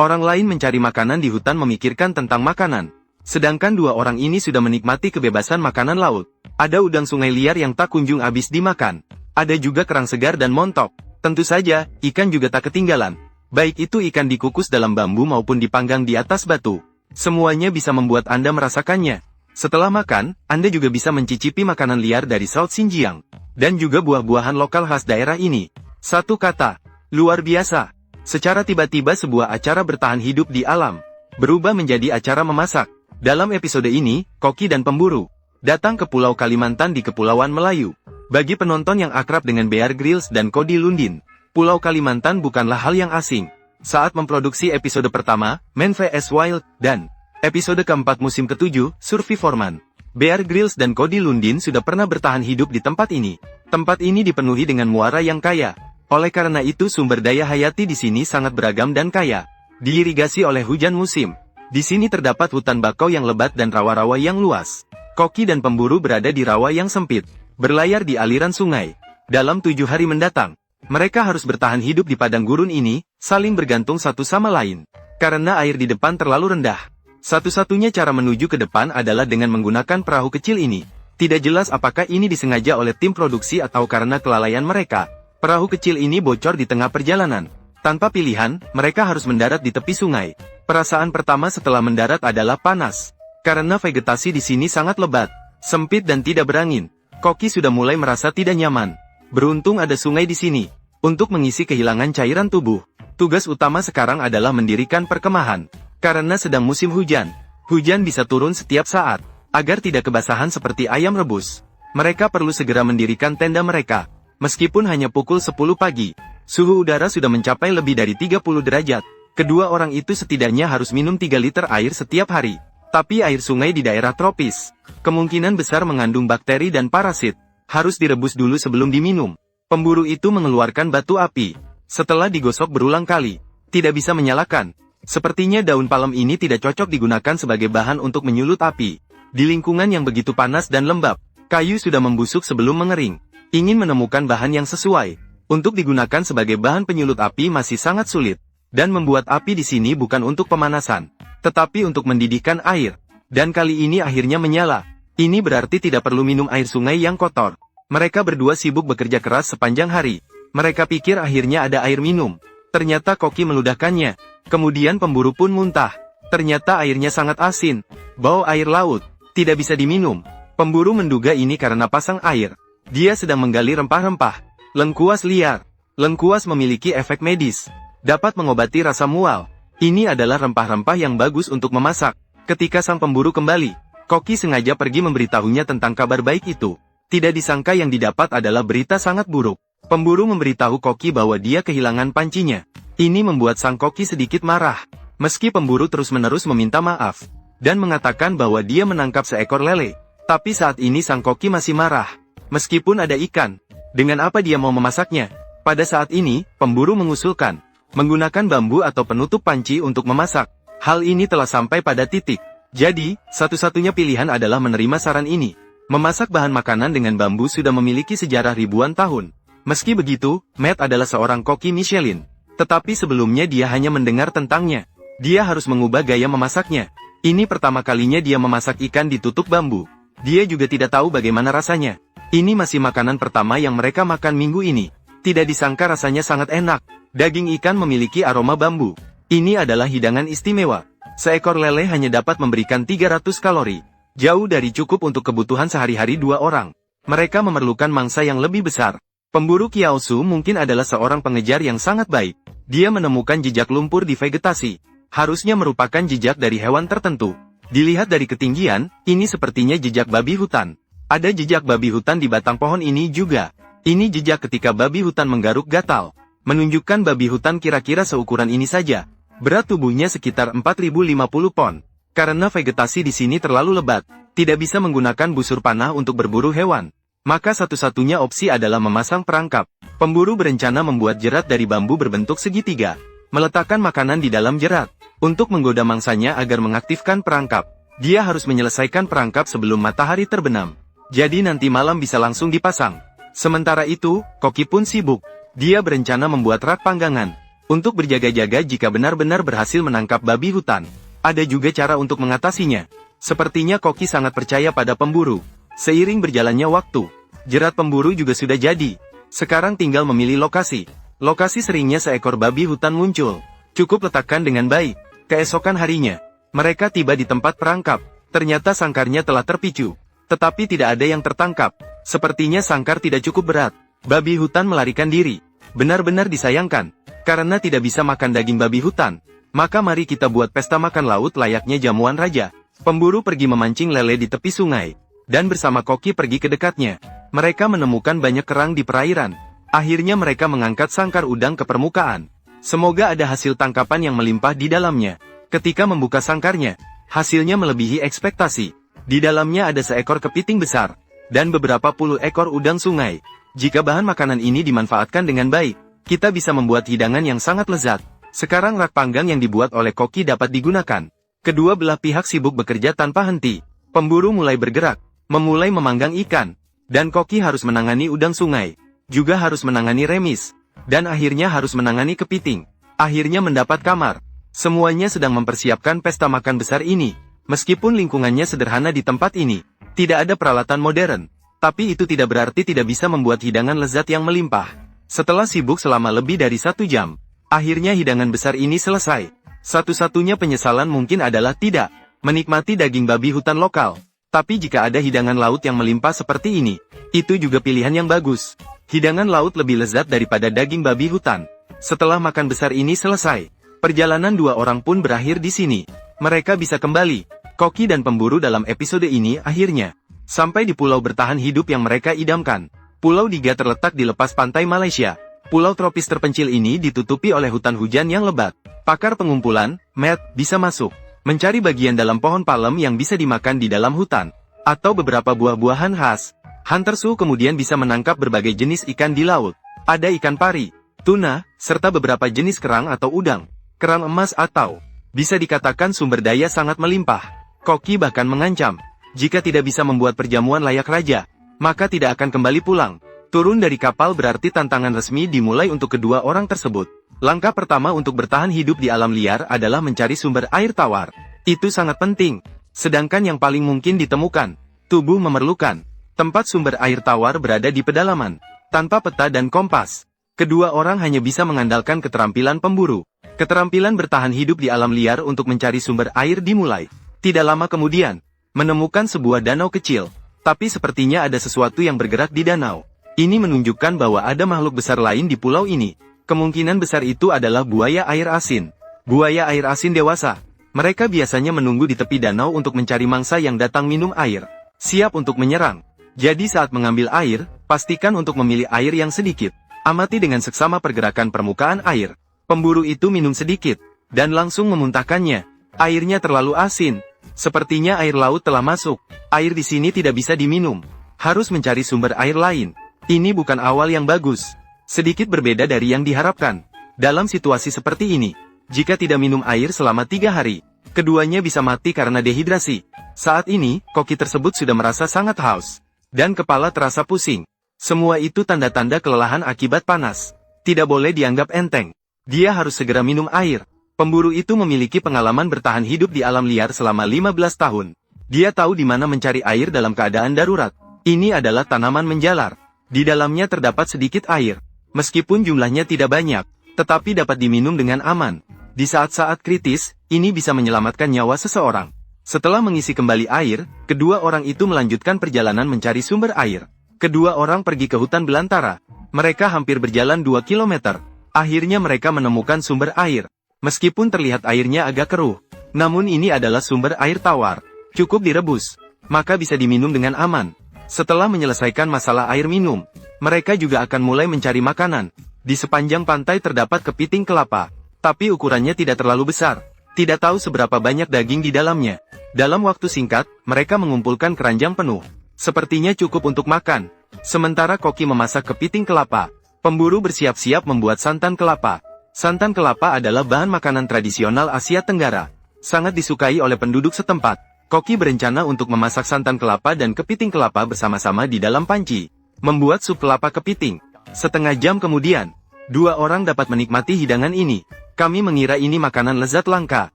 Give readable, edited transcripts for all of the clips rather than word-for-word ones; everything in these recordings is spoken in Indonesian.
Orang lain mencari makanan di hutan memikirkan tentang makanan. Sedangkan dua orang ini sudah menikmati kebebasan makanan laut. Ada udang sungai liar yang tak kunjung habis dimakan. Ada juga kerang segar dan montok. Tentu saja, ikan juga tak ketinggalan. Baik itu ikan dikukus dalam bambu maupun dipanggang di atas batu. Semuanya bisa membuat Anda merasakannya. Setelah makan, Anda juga bisa mencicipi makanan liar dari South Xinjiang. Dan juga buah-buahan lokal khas daerah ini. Satu kata, luar biasa. Secara tiba-tiba sebuah acara bertahan hidup di alam, berubah menjadi acara memasak. Dalam episode ini, koki dan pemburu datang ke Pulau Kalimantan di Kepulauan Melayu. Bagi penonton yang akrab dengan Bear Grylls dan Cody Lundin, Pulau Kalimantan bukanlah hal yang asing. Saat memproduksi episode pertama, Man vs Wild, dan episode keempat musim ke-7, Survivorman, Bear Grylls dan Cody Lundin sudah pernah bertahan hidup di tempat ini. Tempat ini dipenuhi dengan muara yang kaya. Oleh karena itu sumber daya hayati di sini sangat beragam dan kaya. Diirigasi oleh hujan musim. Di sini terdapat hutan bakau yang lebat dan rawa-rawa yang luas. Koki dan pemburu berada di rawa yang sempit, berlayar di aliran sungai. Dalam 7 hari mendatang, mereka harus bertahan hidup di padang gurun ini, saling bergantung satu sama lain. Karena air di depan terlalu rendah. Satu-satunya cara menuju ke depan adalah dengan menggunakan perahu kecil ini. Tidak jelas apakah ini disengaja oleh tim produksi atau karena kelalaian mereka. Perahu kecil ini bocor di tengah perjalanan. Tanpa pilihan, mereka harus mendarat di tepi sungai. Perasaan pertama setelah mendarat adalah panas. Karena vegetasi di sini sangat lebat, sempit dan tidak berangin. Koki sudah mulai merasa tidak nyaman. Beruntung ada sungai di sini. Untuk mengisi kehilangan cairan tubuh, tugas utama sekarang adalah mendirikan perkemahan. Karena sedang musim hujan, hujan bisa turun setiap saat. Agar tidak kebasahan seperti ayam rebus, mereka perlu segera mendirikan tenda mereka. Meskipun hanya pukul 10 pagi, suhu udara sudah mencapai lebih dari 30 derajat. Kedua orang itu setidaknya harus minum 3 liter air setiap hari. Tapi air sungai di daerah tropis kemungkinan besar mengandung bakteri dan parasit. Harus direbus dulu sebelum diminum. Pemburu itu mengeluarkan batu api. Setelah digosok berulang kali, tidak bisa menyalakan. Sepertinya daun palem ini tidak cocok digunakan sebagai bahan untuk menyulut api. Di lingkungan yang begitu panas dan lembab, kayu sudah membusuk sebelum mengering. Ingin menemukan bahan yang sesuai untuk digunakan sebagai bahan penyulut api masih sangat sulit. Dan membuat api di sini bukan untuk pemanasan, tetapi untuk mendidihkan air. Dan kali ini akhirnya menyala. Ini berarti tidak perlu minum air sungai yang kotor. Mereka berdua sibuk bekerja keras sepanjang hari. Mereka pikir akhirnya ada air minum. Ternyata Koki meludahkannya. Kemudian pemburu pun muntah. Ternyata airnya sangat asin. Bau air laut. Tidak bisa diminum. Pemburu menduga ini karena pasang air. Dia sedang menggali rempah-rempah. Lengkuas liar. Lengkuas memiliki efek medis. Dapat mengobati rasa mual. Ini adalah rempah-rempah yang bagus untuk memasak. Ketika sang pemburu kembali, Koki sengaja pergi memberitahunya tentang kabar baik itu. Tidak disangka yang didapat adalah berita sangat buruk. Pemburu memberitahu Koki bahwa dia kehilangan pancinya. Ini membuat sang Koki sedikit marah. Meski pemburu terus-menerus meminta maaf. Dan mengatakan bahwa dia menangkap seekor lele. Tapi saat ini sang Koki masih marah. Meskipun ada ikan, dengan apa dia mau memasaknya? Pada saat ini, pemburu mengusulkan menggunakan bambu atau penutup panci untuk memasak. Hal ini telah sampai pada titik. Jadi, satu-satunya pilihan adalah menerima saran ini. Memasak bahan makanan dengan bambu sudah memiliki sejarah ribuan tahun. Meski begitu, Matt adalah seorang koki Michelin. Tetapi sebelumnya dia hanya mendengar tentangnya. Dia harus mengubah gaya memasaknya. Ini pertama kalinya dia memasak ikan ditutup bambu. Dia juga tidak tahu bagaimana rasanya. Ini masih makanan pertama yang mereka makan minggu ini. Tidak disangka rasanya sangat enak. Daging ikan memiliki aroma bambu. Ini adalah hidangan istimewa. Seekor lele hanya dapat memberikan 300 kalori. Jauh dari cukup untuk kebutuhan sehari-hari 2 orang. Mereka memerlukan mangsa yang lebih besar. Pemburu Kiaosu mungkin adalah seorang pengejar yang sangat baik. Dia menemukan jejak lumpur di vegetasi. Harusnya merupakan jejak dari hewan tertentu. Dilihat dari ketinggian, ini sepertinya jejak babi hutan. Ada jejak babi hutan di batang pohon ini juga. Ini jejak ketika babi hutan menggaruk gatal. Menunjukkan babi hutan kira-kira seukuran ini saja. Berat tubuhnya sekitar 4050 pon. Karena vegetasi di sini terlalu lebat, tidak bisa menggunakan busur panah untuk berburu hewan. Maka satu-satunya opsi adalah memasang perangkap. Pemburu berencana membuat jerat dari bambu berbentuk segitiga. Meletakkan makanan di dalam jerat. Untuk menggoda mangsanya agar mengaktifkan perangkap, dia harus menyelesaikan perangkap sebelum matahari terbenam. Jadi nanti malam bisa langsung dipasang. Sementara itu, Koki pun sibuk. Dia berencana membuat rak panggangan. untuk berjaga-jaga jika benar-benar berhasil menangkap babi hutan. Ada juga cara untuk mengatasinya. Sepertinya Koki sangat percaya pada pemburu. Seiring berjalannya waktu, jerat pemburu juga sudah jadi. Sekarang tinggal memilih lokasi. Lokasi seringnya seekor babi hutan muncul. Cukup letakkan dengan baik. Keesokan harinya, mereka tiba di tempat perangkap. Ternyata sangkarnya telah terpicu. Tetapi tidak ada yang tertangkap. Sepertinya sangkar tidak cukup berat. Babi hutan melarikan diri. Benar-benar disayangkan. Karena tidak bisa makan daging babi hutan. Maka mari kita buat pesta makan laut layaknya jamuan raja. Pemburu pergi memancing lele di tepi sungai. Dan bersama Koki pergi ke dekatnya. Mereka menemukan banyak kerang di perairan. Akhirnya mereka mengangkat sangkar udang ke permukaan. Semoga ada hasil tangkapan yang melimpah di dalamnya. Ketika membuka sangkarnya, hasilnya melebihi ekspektasi. Di dalamnya ada seekor kepiting besar. Dan beberapa puluh ekor udang sungai. Jika bahan makanan ini dimanfaatkan dengan baik, kita bisa membuat hidangan yang sangat lezat. Sekarang rak panggang yang dibuat oleh Koki dapat digunakan. Kedua belah pihak sibuk bekerja tanpa henti. Pemburu mulai bergerak. Memulai memanggang ikan, dan Koki harus menangani udang sungai, juga harus menangani remis, dan akhirnya harus menangani kepiting. Akhirnya mendapat kamar. Semuanya sedang mempersiapkan pesta makan besar ini. Meskipun lingkungannya sederhana di tempat ini, tidak ada peralatan modern, tapi itu tidak berarti tidak bisa membuat hidangan lezat yang melimpah. Setelah sibuk selama lebih dari 1 jam, akhirnya hidangan besar ini selesai. Satu-satunya penyesalan mungkin adalah tidak menikmati daging babi hutan lokal. Tapi jika ada hidangan laut yang melimpah seperti ini, itu juga pilihan yang bagus. Hidangan laut lebih lezat daripada daging babi hutan. Setelah makan besar ini selesai, perjalanan 2 orang pun berakhir di sini. Mereka bisa kembali. Koki dan pemburu dalam episode ini akhirnya sampai di pulau bertahan hidup yang mereka idamkan. Pulau Diga terletak di lepas pantai Malaysia. Pulau tropis terpencil ini ditutupi oleh hutan hujan yang lebat. Pakar pengumpulan, Matt, bisa masuk. Mencari bagian dalam pohon palem yang bisa dimakan di dalam hutan, atau beberapa buah-buahan khas. Hunter Su kemudian bisa menangkap berbagai jenis ikan di laut. Ada ikan pari, tuna, serta beberapa jenis kerang atau udang. Kerang emas atau, bisa dikatakan sumber daya sangat melimpah. Koki bahkan mengancam, jika tidak bisa membuat perjamuan layak raja, maka tidak akan kembali pulang. Turun dari kapal berarti tantangan resmi dimulai untuk kedua orang tersebut. Langkah pertama untuk bertahan hidup di alam liar adalah mencari sumber air tawar. Itu sangat penting. Sedangkan yang paling mungkin ditemukan, tubuh memerlukan. Tempat sumber air tawar berada di pedalaman. Tanpa peta dan kompas, kedua orang hanya bisa mengandalkan keterampilan pemburu. Keterampilan bertahan hidup di alam liar untuk mencari sumber air dimulai. Tidak lama kemudian, menemukan sebuah danau kecil. Tapi sepertinya ada sesuatu yang bergerak di danau. Ini menunjukkan bahwa ada makhluk besar lain di pulau ini. Kemungkinan besar itu adalah buaya air asin. Buaya air asin dewasa. Mereka biasanya menunggu di tepi danau untuk mencari mangsa yang datang minum air. Siap untuk menyerang. Jadi saat mengambil air, pastikan untuk memilih air yang sedikit. Amati dengan seksama pergerakan permukaan air. Pemburu itu minum sedikit, dan langsung memuntahkannya. Airnya terlalu asin. Sepertinya air laut telah masuk. Air di sini tidak bisa diminum. Harus mencari sumber air lain. Ini bukan awal yang bagus. Sedikit berbeda dari yang diharapkan. Dalam situasi seperti ini, jika tidak minum air selama 3 hari, keduanya bisa mati karena dehidrasi. Saat ini, Koki tersebut sudah merasa sangat haus. Dan kepala terasa pusing. Semua itu tanda-tanda kelelahan akibat panas. Tidak boleh dianggap enteng. Dia harus segera minum air. Pemburu itu memiliki pengalaman bertahan hidup di alam liar selama 15 tahun. Dia tahu di mana mencari air dalam keadaan darurat. Ini adalah tanaman menjalar. Di dalamnya terdapat sedikit air. Meskipun jumlahnya tidak banyak, tetapi dapat diminum dengan aman. Di saat-saat kritis, ini bisa menyelamatkan nyawa seseorang. Setelah mengisi kembali air, kedua orang itu melanjutkan perjalanan mencari sumber air. Kedua orang pergi ke hutan belantara. Mereka hampir berjalan 2 kilometer. Akhirnya mereka menemukan sumber air. Meskipun terlihat airnya agak keruh, namun ini adalah sumber air tawar. Cukup direbus, maka bisa diminum dengan aman. Setelah menyelesaikan masalah air minum, mereka juga akan mulai mencari makanan. Di sepanjang pantai terdapat kepiting kelapa, tapi ukurannya tidak terlalu besar. Tidak tahu seberapa banyak daging di dalamnya. Dalam waktu singkat, mereka mengumpulkan keranjang penuh. Sepertinya cukup untuk makan. Sementara Koki memasak kepiting kelapa, pemburu bersiap-siap membuat santan kelapa. Santan kelapa adalah bahan makanan tradisional Asia Tenggara. Sangat disukai oleh penduduk setempat. Koki berencana untuk memasak santan kelapa dan kepiting kelapa bersama-sama di dalam panci. Membuat sup kelapa kepiting. Setengah jam kemudian, Dua orang dapat menikmati hidangan ini. Kami mengira ini makanan lezat langka.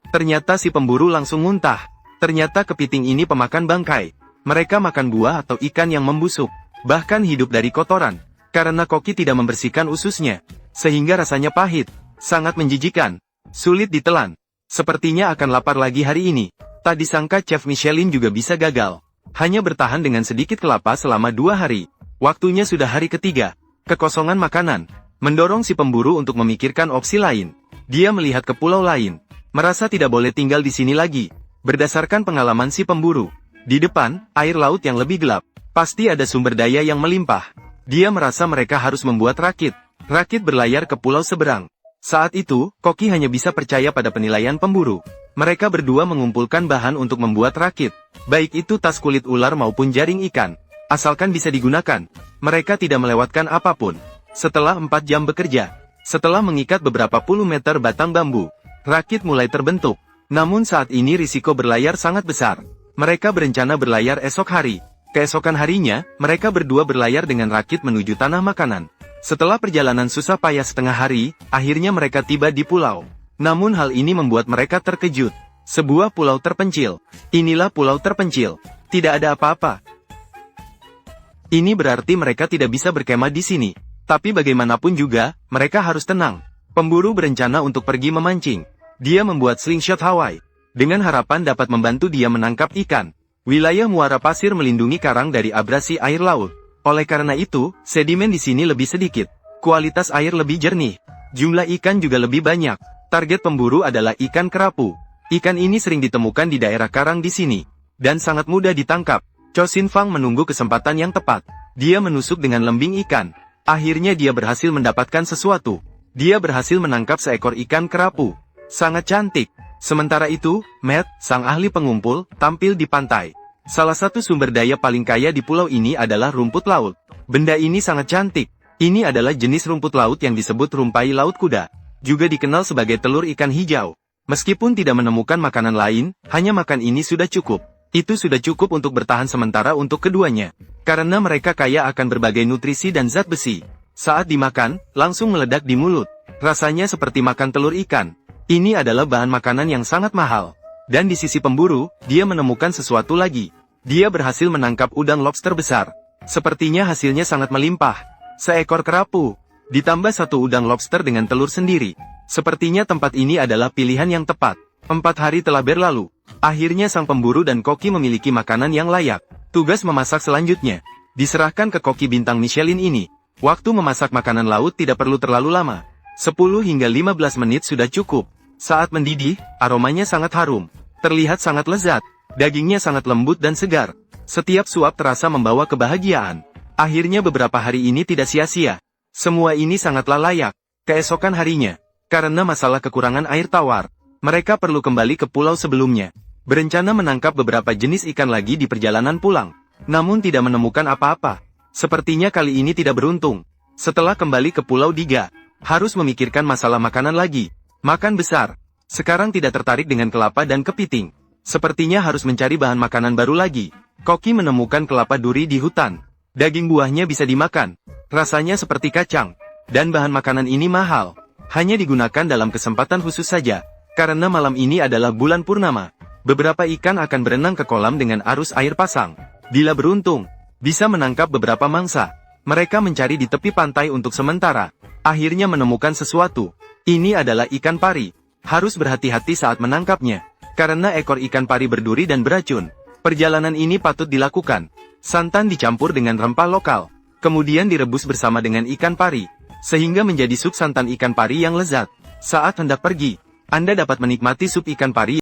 Ternyata si pemburu langsung muntah. Ternyata kepiting ini pemakan bangkai. Mereka makan buah atau ikan yang membusuk. Bahkan hidup dari kotoran. Karena koki tidak membersihkan ususnya. Sehingga rasanya pahit. Sangat menjijikan. Sulit ditelan. Sepertinya akan lapar lagi hari ini. Tak disangka Chef Michelin juga bisa gagal. Hanya bertahan dengan sedikit kelapa selama 2 hari. Waktunya sudah hari ketiga. Kekosongan makanan mendorong si pemburu untuk memikirkan opsi lain. Dia melihat ke pulau lain. Merasa tidak boleh tinggal di sini lagi. Berdasarkan pengalaman si pemburu. Di depan, air laut yang lebih gelap. Pasti ada sumber daya yang melimpah. Dia merasa mereka harus membuat rakit. Rakit berlayar ke pulau seberang. Saat itu, Koki hanya bisa percaya pada penilaian pemburu. Mereka berdua mengumpulkan bahan untuk membuat rakit. Baik itu tas kulit ular maupun jaring ikan. Asalkan bisa digunakan. Mereka tidak melewatkan apapun. Setelah 4 jam bekerja, setelah mengikat beberapa puluh meter batang bambu, rakit mulai terbentuk. Namun saat ini risiko berlayar sangat besar. Mereka berencana berlayar esok hari. Keesokan harinya, mereka berdua berlayar dengan rakit menuju tanah makanan. Setelah perjalanan susah payah setengah hari, akhirnya mereka tiba di pulau. Namun hal ini membuat mereka terkejut. Sebuah pulau terpencil. Inilah pulau terpencil. Tidak ada apa-apa. Ini berarti mereka tidak bisa berkemah di sini. Tapi bagaimanapun juga, mereka harus tenang. Pemburu berencana untuk pergi memancing. Dia membuat slingshot Hawaii. Dengan harapan dapat membantu dia menangkap ikan. Wilayah muara pasir melindungi karang dari abrasi air laut. Oleh karena itu, sedimen di sini lebih sedikit. Kualitas air lebih jernih. Jumlah ikan juga lebih banyak. Target pemburu adalah ikan kerapu. Ikan ini sering ditemukan di daerah karang di sini. Dan sangat mudah ditangkap. Cho Sin Fang menunggu kesempatan yang tepat. Dia menusuk dengan lembing ikan. Akhirnya dia berhasil mendapatkan sesuatu. Dia berhasil menangkap seekor ikan kerapu. Sangat cantik. Sementara itu, Matt, sang ahli pengumpul, tampil di pantai. Salah satu sumber daya paling kaya di pulau ini adalah rumput laut. Benda ini sangat cantik. Ini adalah jenis rumput laut yang disebut rumpai laut kuda. Juga dikenal sebagai telur ikan hijau. Meskipun tidak menemukan makanan lain, hanya makan ini sudah cukup. Itu sudah cukup untuk bertahan sementara untuk keduanya. Karena mereka kaya akan berbagai nutrisi dan zat besi. Saat dimakan, langsung meledak di mulut. Rasanya seperti makan telur ikan. Ini adalah bahan makanan yang sangat mahal. Dan di sisi pemburu, dia menemukan sesuatu lagi. Dia berhasil menangkap udang lobster besar. Sepertinya hasilnya sangat melimpah. Seekor kerapu. Ditambah 1 udang lobster dengan telur sendiri. Sepertinya tempat ini adalah pilihan yang tepat. 4 hari telah berlalu. Akhirnya sang pemburu dan koki memiliki makanan yang layak. Tugas memasak selanjutnya diserahkan ke koki bintang Michelin ini. Waktu memasak makanan laut tidak perlu terlalu lama. 10 hingga 15 menit sudah cukup. Saat mendidih, aromanya sangat harum. Terlihat sangat lezat. Dagingnya sangat lembut dan segar. Setiap suap terasa membawa kebahagiaan. Akhirnya beberapa hari ini tidak sia-sia. Semua ini sangatlah layak. Keesokan harinya, karena masalah kekurangan air tawar, mereka perlu kembali ke pulau sebelumnya. Berencana menangkap beberapa jenis ikan lagi di perjalanan pulang. Namun tidak menemukan apa-apa. Sepertinya kali ini tidak beruntung. Setelah kembali ke Pulau Diga, harus memikirkan masalah makanan lagi. Makan besar. Sekarang tidak tertarik dengan kelapa dan kepiting. Sepertinya harus mencari bahan makanan baru lagi. Koki menemukan kelapa duri di hutan. Daging buahnya bisa dimakan. Rasanya seperti kacang. Dan bahan makanan ini mahal. Hanya digunakan dalam kesempatan khusus saja. Karena malam ini adalah bulan purnama. Beberapa ikan akan berenang ke kolam dengan arus air pasang. Bila beruntung, bisa menangkap beberapa mangsa. Mereka mencari di tepi pantai untuk sementara. Akhirnya menemukan sesuatu. Ini adalah ikan pari. Harus berhati-hati saat menangkapnya. Karena ekor ikan pari berduri dan beracun. Perjalanan ini patut dilakukan. Santan dicampur dengan rempah lokal. Kemudian direbus bersama dengan ikan pari. Sehingga menjadi sup santan ikan pari yang lezat. Saat hendak pergi, Anda dapat menikmati sup ikan pari